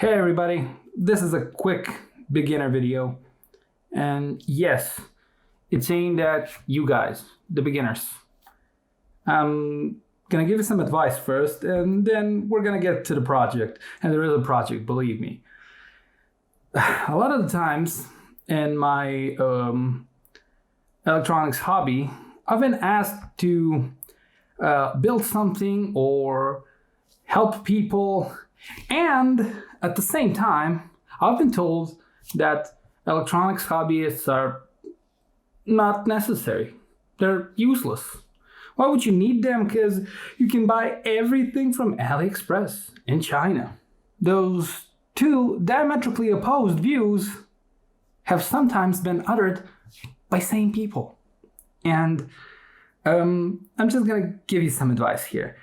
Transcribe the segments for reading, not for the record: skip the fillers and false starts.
Hey everybody, this is a quick beginner video, and yes, it's aimed at you guys, the beginners. I'm gonna give you some advice first, and then we're gonna get to the project, and there is a project, believe me. A lot of the times in my electronics hobby, I've been asked to build something or help people, and at the same time, I've been told that electronics hobbyists are not necessary. They're useless. Why would you need them? Because you can buy everything from AliExpress in China. Those two diametrically opposed views have sometimes been uttered by same people. And I'm just gonna give you some advice here.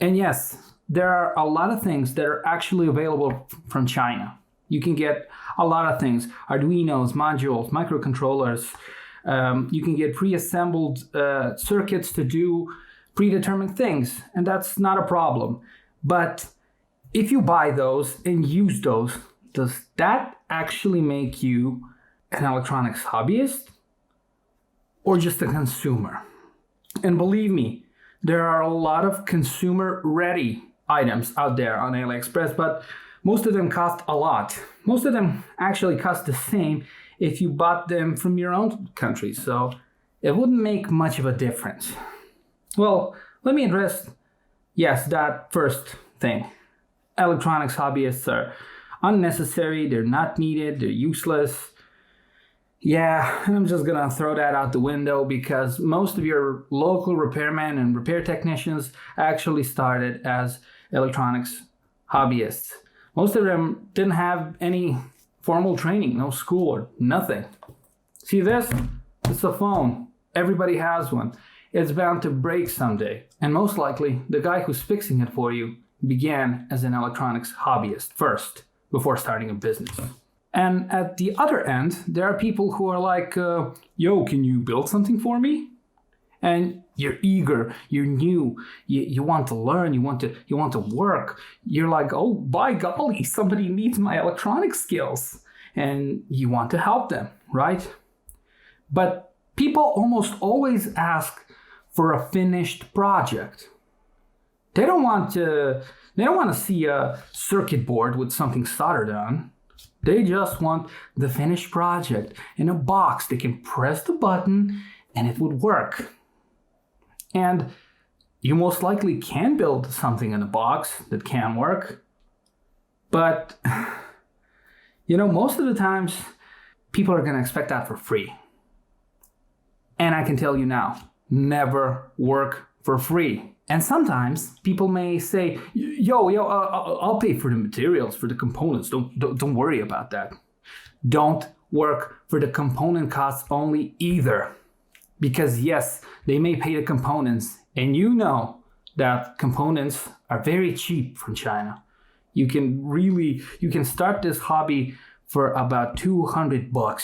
And yes, there are a lot of things that are actually available from China. You can get a lot of things: Arduinos, modules, microcontrollers. You can get pre-assembled circuits to do predetermined things, and that's not a problem. But if you buy those and use those, does that actually make you an electronics hobbyist or just a consumer? And believe me, there are a lot of consumer-ready items out there on AliExpress, but most of them cost a lot. Most of them actually cost the same if you bought them from your own country, so it wouldn't make much of a difference. Well, let me address, yes, that first thing. Electronics hobbyists are unnecessary, they're not needed, they're useless. Yeah, I'm just gonna throw that out the window because most of your local repairmen and repair technicians actually started as electronics hobbyists. Most of them didn't have any formal training, no school or nothing. See this? It's a phone. Everybody has one. It's bound to break someday. And most likely, the guy who's fixing it for you began as an electronics hobbyist first, before starting a business. And at the other end, there are people who are like, yo, can you build something for me? And you're eager, you're new, you want to learn, you want to work. You're like, oh, by golly, somebody needs my electronic skills. And you want to help them, right? But people almost always ask for a finished project. They don't want to see a circuit board with something soldered on. They just want the finished project in a box. They can press the button and it would work. And you most likely can build something in a box that can work. But, most of the times, people are going to expect that for free. And I can tell you now, never work for free. And sometimes people may say, I'll pay for the materials, for the components. Don't worry about that. Don't work for the component costs only either. Because yes, they may pay the components, and you know that components are very cheap from China. You can start this hobby for about $200.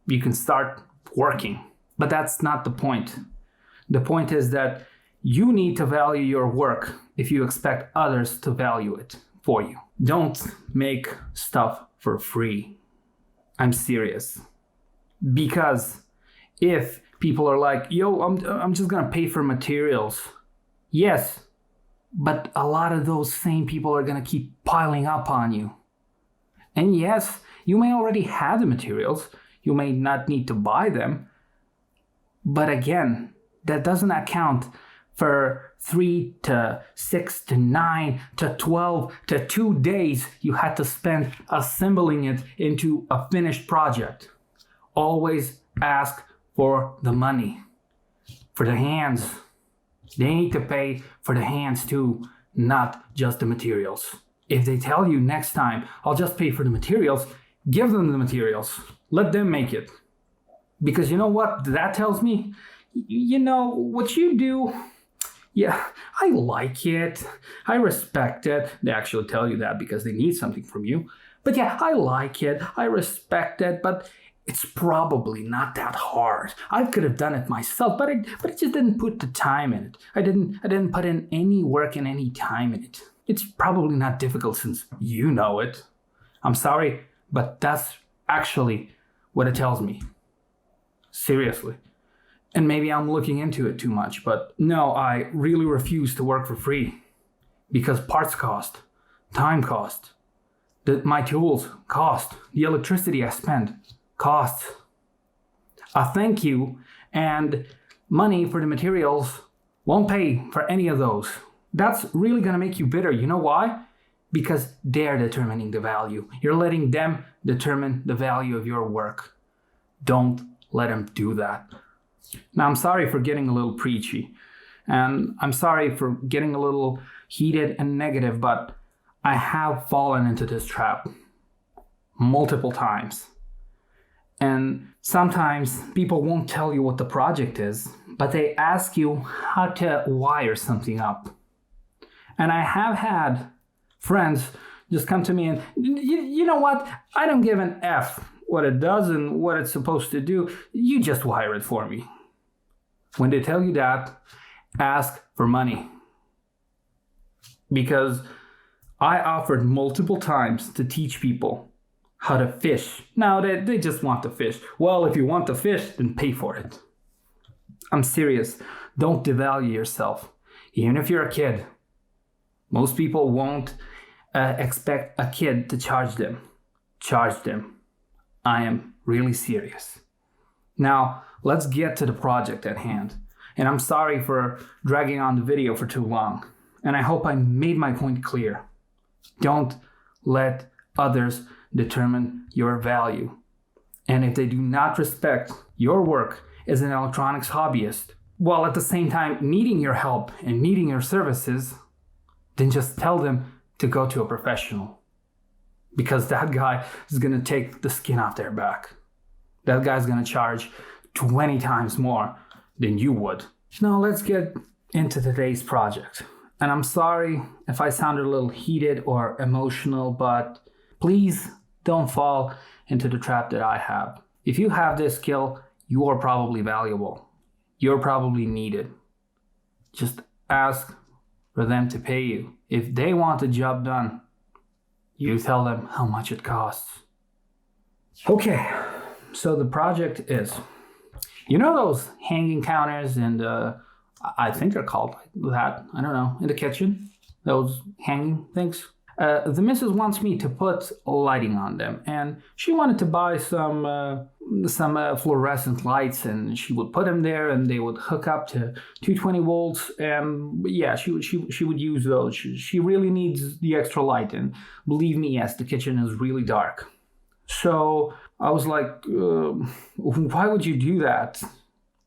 You can start working, but that's not the point. The point is that you need to value your work if you expect others to value it for you. Don't make stuff for free. I'm serious. Because if people are like, I'm just gonna pay for materials. Yes, but a lot of those same people are gonna keep piling up on you. And yes, you may already have the materials. You may not need to buy them. But again, that doesn't account for 3 to 6 to 9 to 12 to 2 days you had to spend assembling it into a finished project. Always ask for the money, for the hands. They need to pay for the hands too, not just the materials. If they tell you next time, I'll just pay for the materials, give them the materials. Let them make it. Because you know what that tells me? What you do, yeah, I like it. I respect it. They actually tell you that because they need something from you. But yeah, I like it. I respect it. But it's probably not that hard. I could have done it myself, but I just didn't put the time in it. I didn't put in any work and any time in it. It's probably not difficult since you know it. I'm sorry, but that's actually what it tells me. Seriously. And maybe I'm looking into it too much, but no, I really refuse to work for free. Because parts cost, time cost, my tools cost, the electricity I spend costs. A thank you and money for the materials won't pay for any of those. That's really gonna make you bitter. You know why? Because they're determining the value. You're letting them determine the value of your work. Don't let them do that. Now, I'm sorry for getting a little preachy, and I'm sorry for getting a little heated and negative, but I have fallen into this trap multiple times. And sometimes people won't tell you what the project is, but they ask you how to wire something up. And I have had friends just come to me and, you know what? I don't give an F what it does and what it's supposed to do. You just wire it for me. When they tell you that, ask for money. Because I offered multiple times to teach people how to fish. Now they just want to fish. Well, if you want to fish, then pay for it. I'm serious. Don't devalue yourself. Even if you're a kid. Most people won't expect a kid to charge them. Charge them. I am really serious. Now, let's get to the project at hand. And I'm sorry for dragging on the video for too long. And I hope I made my point clear. Don't let others determine your value. And if they do not respect your work as an electronics hobbyist, while at the same time needing your help and needing your services, then just tell them to go to a professional. Because that guy is going to take the skin off their back. That guy's going to charge 20 times more than you would. Now let's get into today's project. And I'm sorry if I sounded a little heated or emotional, but please don't fall into the trap that I have. If you have this skill, you are probably valuable. You're probably needed. Just ask for them to pay you. If they want the job done, you tell them how much it costs. Okay, so the project is, you know those hanging counters and I think they're called that, I don't know, in the kitchen, those hanging things. The missus wants me to put lighting on them, and she wanted to buy some fluorescent lights, and she would put them there, and they would hook up to 220 volts, and yeah, she would use those. She really needs the extra light, and believe me, yes, the kitchen is really dark. So I was like, why would you do that?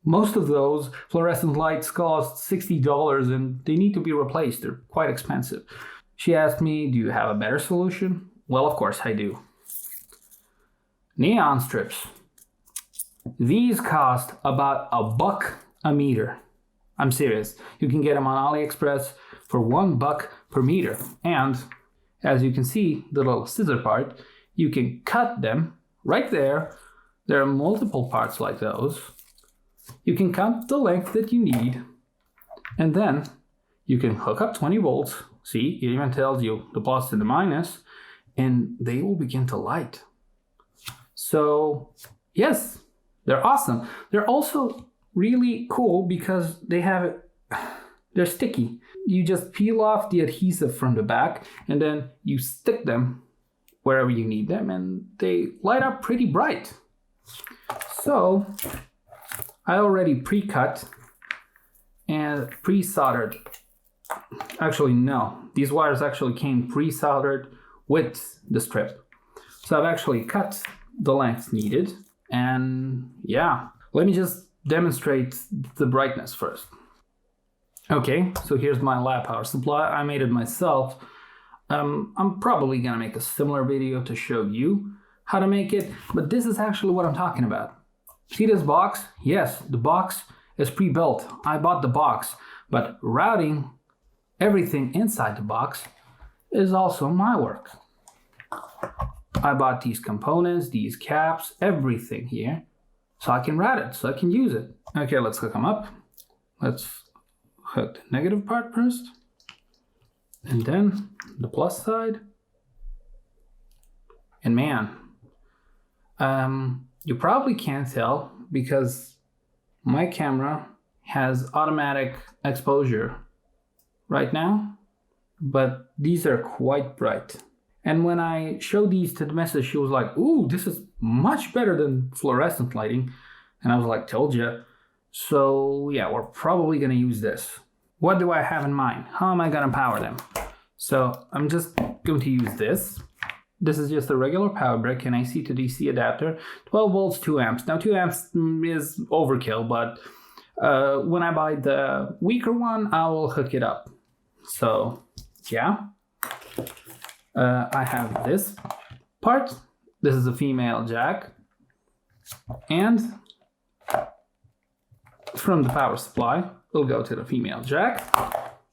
Most of those fluorescent lights cost $60 and they need to be replaced. They're quite expensive. She asked me, do you have a better solution? Well, of course I do. Neon strips. These cost about $1 a meter. I'm serious. You can get them on AliExpress for $1 per meter. And as you can see, the little scissor part, you can cut them right there. There are multiple parts like those. You can cut the length that you need, and then you can hook up 20 volts. See, it even tells you the plus and the minus, and they will begin to light. So, yes, they're awesome. They're also really cool because they're sticky. You just peel off the adhesive from the back, and then you stick them wherever you need them, and they light up pretty bright. So, I already pre-cut and pre-soldered. Actually, no. These wires actually came pre-soldered with the strip. So I've actually cut the length needed. And yeah, let me just demonstrate the brightness first. Okay, so here's my lab power supply. I made it myself. I'm probably gonna make a similar video to show you how to make it, but this is actually what I'm talking about. See this box? Yes, the box is pre-built. I bought the box, but routing everything inside the box is also my work. I bought these components, these caps, everything here, so I can route it, so I can use it. Okay, let's hook them up. Let's hook the negative part first. And then the plus side. And man, you probably can't tell because my camera has automatic exposure right now, but these are quite bright. And when I showed these to the missus, she was like, ooh, this is much better than fluorescent lighting. And I was like, told you. So yeah, we're probably gonna use this. What do I have in mind? How am I gonna power them? So I'm just going to use this. This is just a regular power brick, an AC to DC adapter, 12 volts, 2 amps. Now 2 amps is overkill, but when I buy the weaker one, I will hook it up. So yeah, I have this part. This is a female jack. And from the power supply, we'll go to the female jack.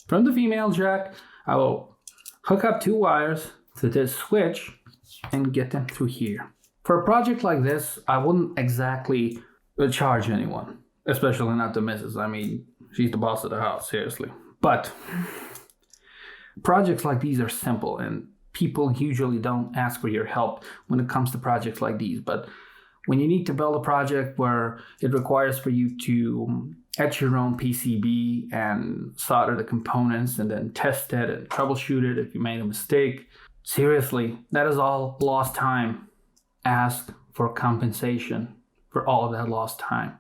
From the female jack, I will hook up 2 wires to this switch and get them through here. For a project like this, I wouldn't exactly charge anyone, especially not the missus. I mean, she's the boss of the house, seriously. But projects like these are simple and people usually don't ask for your help when it comes to projects like these. But when you need to build a project where it requires for you to etch your own PCB and solder the components and then test it and troubleshoot it if you made a mistake, seriously, that is all lost time. Ask for compensation for all of that lost time,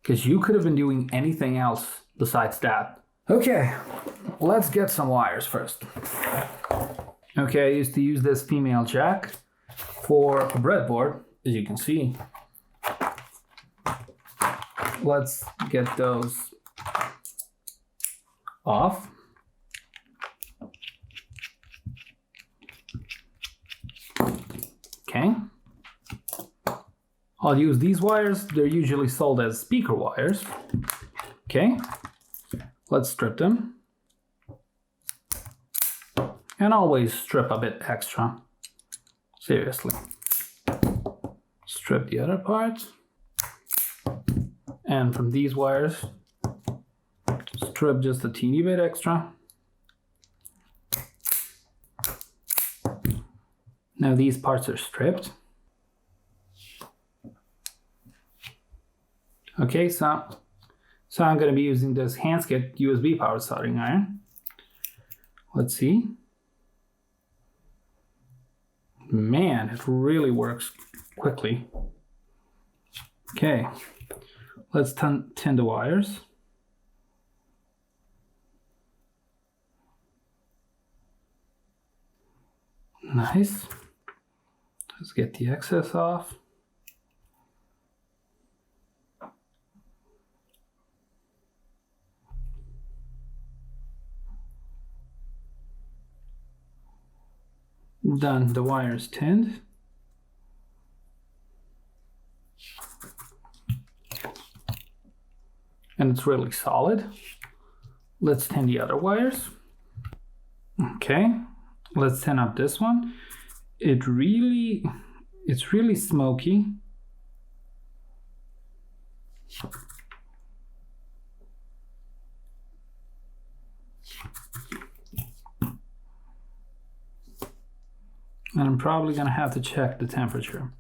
because you could have been doing anything else besides that. Okay, let's get some wires first. Okay, I used to use this female jack for a breadboard, as you can see. Let's get those off. Okay. I'll use these wires. They're usually sold as speaker wires. Okay. Let's strip them. And always strip a bit extra. Seriously. Strip the other part. And from these wires, strip just a teeny bit extra. Now these parts are stripped. Okay, so I'm going to be using this Hanskit USB powered soldering iron. Let's see. Man, it really works quickly. Okay, let's tin the wires. Nice. Let's get the excess off. Done, the wire's tinned. And it's really solid. Let's tin the other wires. Okay, let's tin up this one. It's really smoky. And I'm probably gonna have to check the temperature.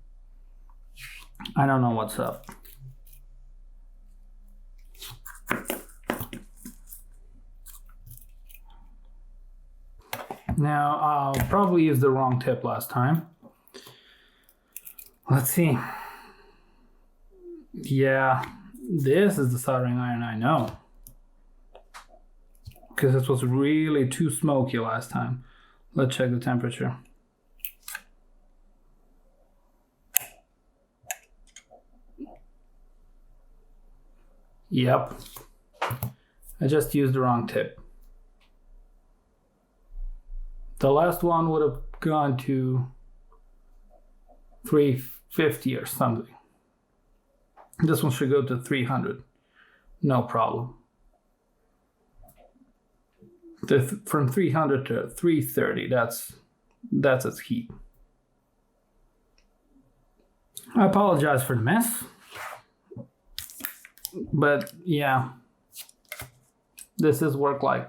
I don't know what's up. Now, I'll probably use the wrong tip last time. Let's see. Yeah, this is the soldering iron I know. Because this was really too smoky last time. Let's check the temperature. Yep. I just used the wrong tip. The last one would have gone to 350 or something. This one should go to 300. No problem. From 300 to 330, that's its heat. I apologize for the mess. But yeah, this is work like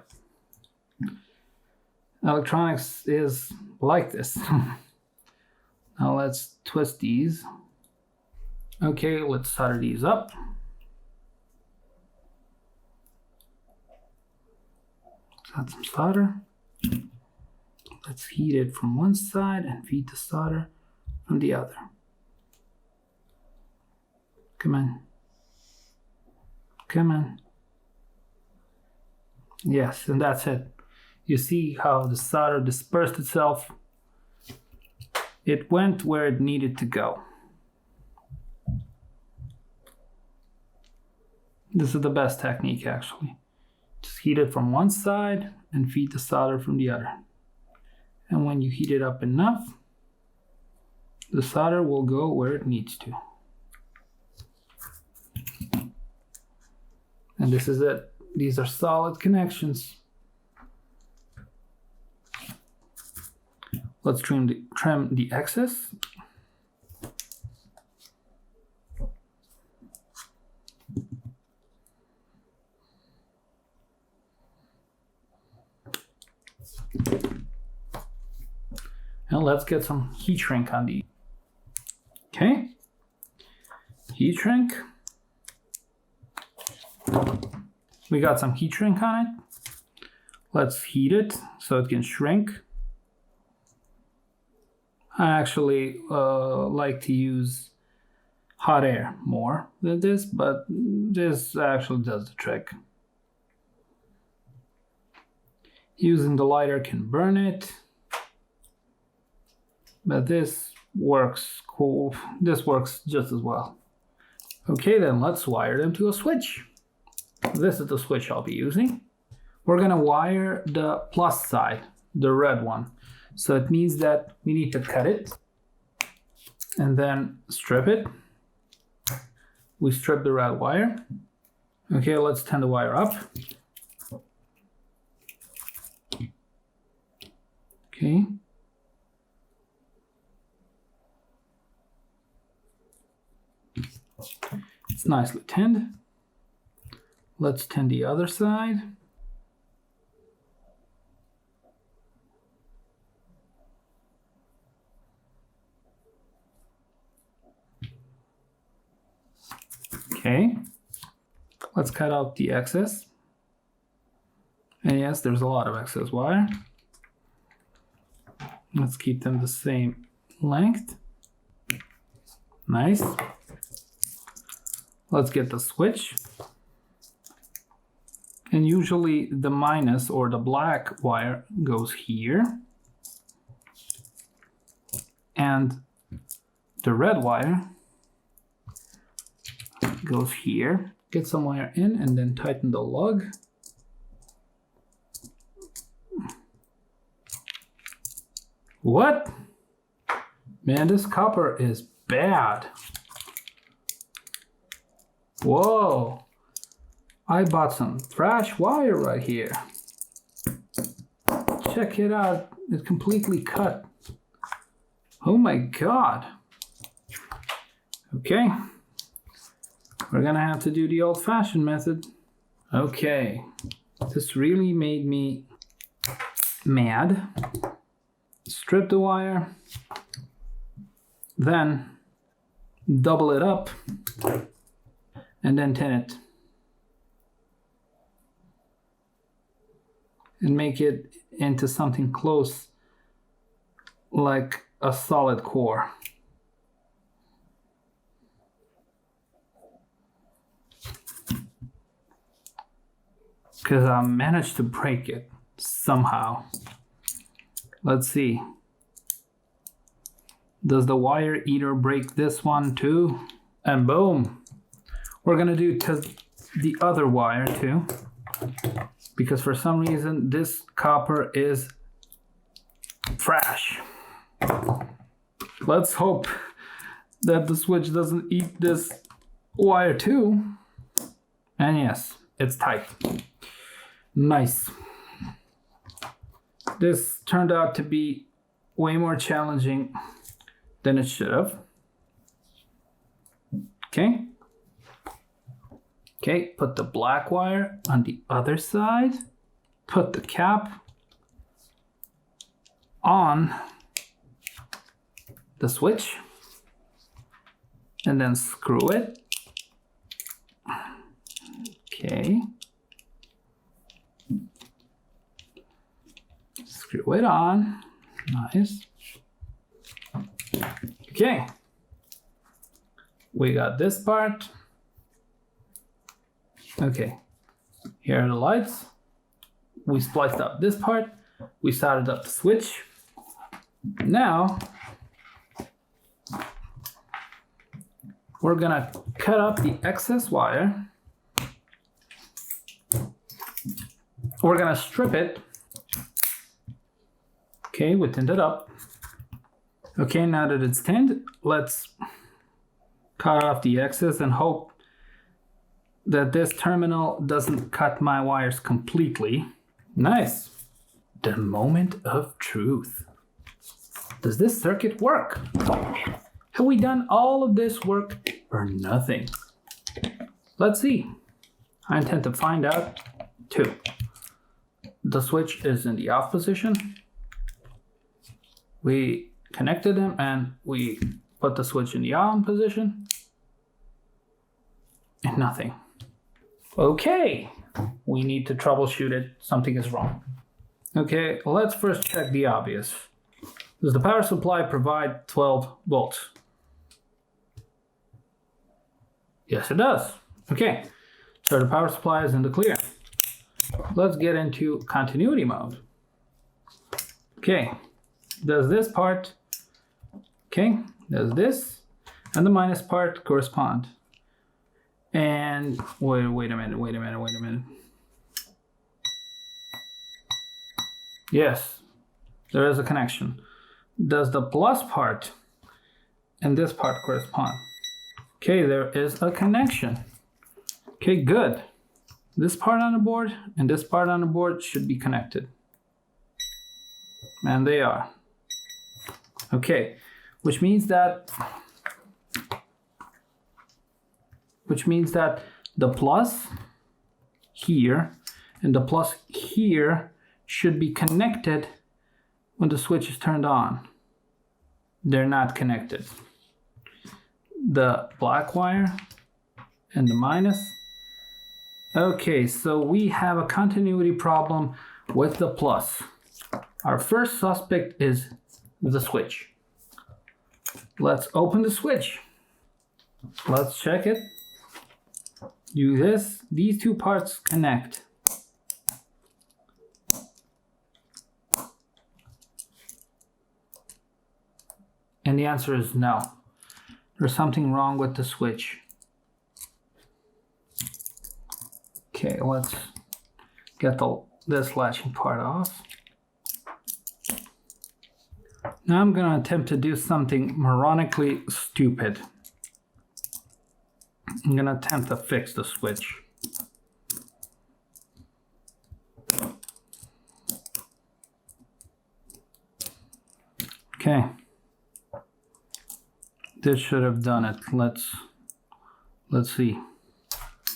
Electronics is like this. Now let's twist these. Okay, let's solder these up. Let's add some solder. Let's heat it from one side and feed the solder from the other. Come on. Come on. Yes, and that's it. You see how the solder dispersed itself? It went where it needed to go. This is the best technique, actually. Just heat it from one side and feed the solder from the other. And when you heat it up enough, the solder will go where it needs to. And this is it. These are solid connections. Let's trim the excess. And let's get some heat shrink on these. Okay, heat shrink. We got some heat shrink on it. Let's heat it so it can shrink. I actually like to use hot air more than this, but this actually does the trick. Using the lighter can burn it, but this works cool. This works just as well. Okay, then let's wire them to a switch. This is the switch I'll be using. We're gonna wire the plus side, the red one. So it means that we need to cut it and then strip it. We strip the red wire. Okay, let's turn the wire up. Okay. It's nicely tinned. Let's tin the other side. Okay, let's cut out the excess. And yes, there's a lot of excess wire. Let's keep them the same length. Nice. Let's get the switch. And usually the minus or the black wire goes here. And the red wire goes here. Get some wire in and then tighten the lug. What? Man, this copper is bad. Whoa. I bought some trash wire right here. Check it out. It's completely cut. Oh my God. Okay. We're gonna have to do the old-fashioned method. Okay. This really made me mad. Strip the wire. Then double it up. And then tin it. And make it into something close like a solid core. Because I managed to break it somehow. Let's see. Does the wire eater break this one too? And boom. We're gonna do the other wire too. Because for some reason this copper is trash. Let's hope that the switch doesn't eat this wire too. And yes, it's tight. Nice. This turned out to be way more challenging than it should have. Okay. Okay, put the black wire on the other side. Put the cap on the switch and then screw it. Okay. Screw it on. Nice. Okay. We got this part. Okay. Here are the lights. We spliced up this part. We started up the switch. Now, we're gonna cut up the excess wire. We're gonna strip it. Okay, we tinned it up. Okay, now that it's tinned, let's cut off the excess and hope that this terminal doesn't cut my wires completely. Nice. The moment of truth. Does this circuit work? Have we done all of this work for nothing? Let's see. I intend to find out too. The switch is in the off position. We connected them and we put the switch in the on position. And nothing. Okay, we need to troubleshoot it. Something is wrong. Okay, let's first check the obvious. Does the power supply provide 12 volts? Yes, it does. Okay, so the power supply is in the clear. Let's get into continuity mode. Okay, does this part, okay, does this and the minus part correspond? And wait a minute. Yes, there is a connection. Does the plus part and this part correspond? Okay, there is a connection. Okay, good. This part on the board and this part on the board should be connected. And they are. Okay, which means that the plus here and the plus here should be connected when the switch is turned on. They're not connected. The black wire and the minus. Okay, so we have a continuity problem with the plus. Our first suspect is the switch. Let's open the switch. Let's check it. Do this. These two parts connect. And the answer is no. There's something wrong with the switch. Okay, let's get this latching part off. Now I'm going to attempt to do something moronically stupid. I'm going to attempt to fix the switch. Okay. This should have done it. Let's see.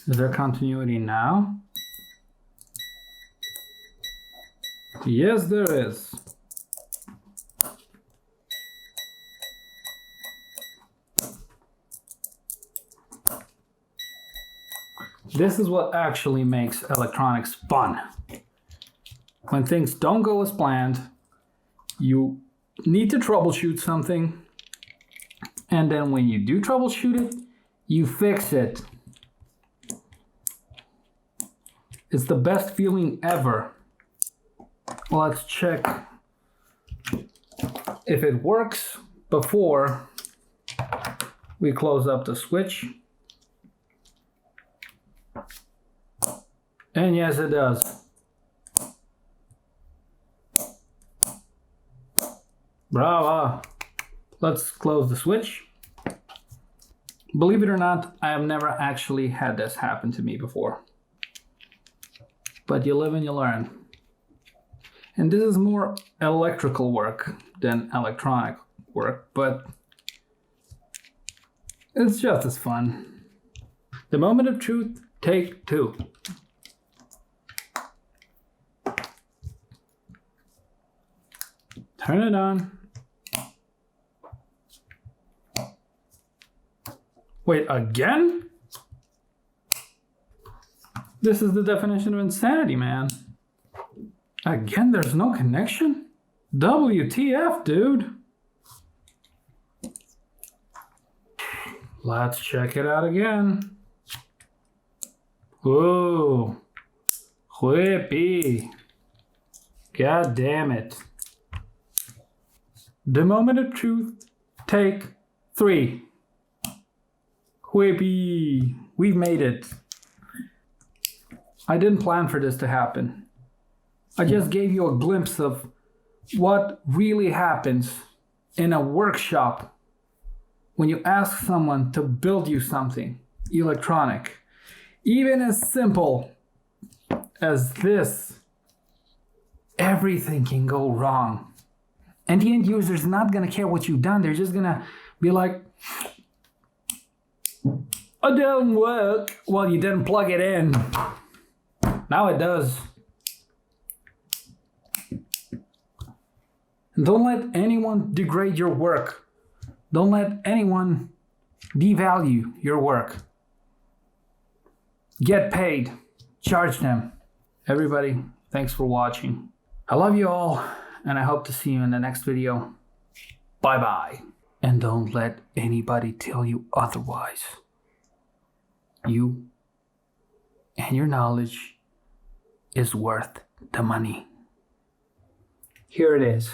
Is there continuity now? Yes, there is. This is what actually makes electronics fun. When things don't go as planned, you need to troubleshoot something, and then when you do troubleshoot it, you fix it. It's the best feeling ever. Let's check if it works before we close up the switch. And yes, it does. Bravo. Let's close the switch. Believe it or not, I have never actually had this happen to me before. But you live and you learn. And this is more electrical work than electronic work, but it's just as fun. The moment of truth, take 2. Turn it on. Wait, again? This is the definition of insanity, man. Again, there's no connection? WTF, dude? Let's check it out again. Whoa. Whippy. God damn it. The moment of truth. Take 3. Whippy. We've made it. I didn't plan for this to happen. I just gave you a glimpse of what really happens in a workshop when you ask someone to build you something electronic. Even as simple as this, everything can go wrong. And the end user is not gonna care what you've done. They're just gonna be like, it didn't work. Well, you didn't plug it in. Now it does. Don't let anyone degrade your work. Don't let anyone devalue your work. Get paid. Charge them. Everybody, thanks for watching. I love you all, and I hope to see you in the next video. Bye-bye. And don't let anybody tell you otherwise. You and your knowledge is worth the money. Here it is.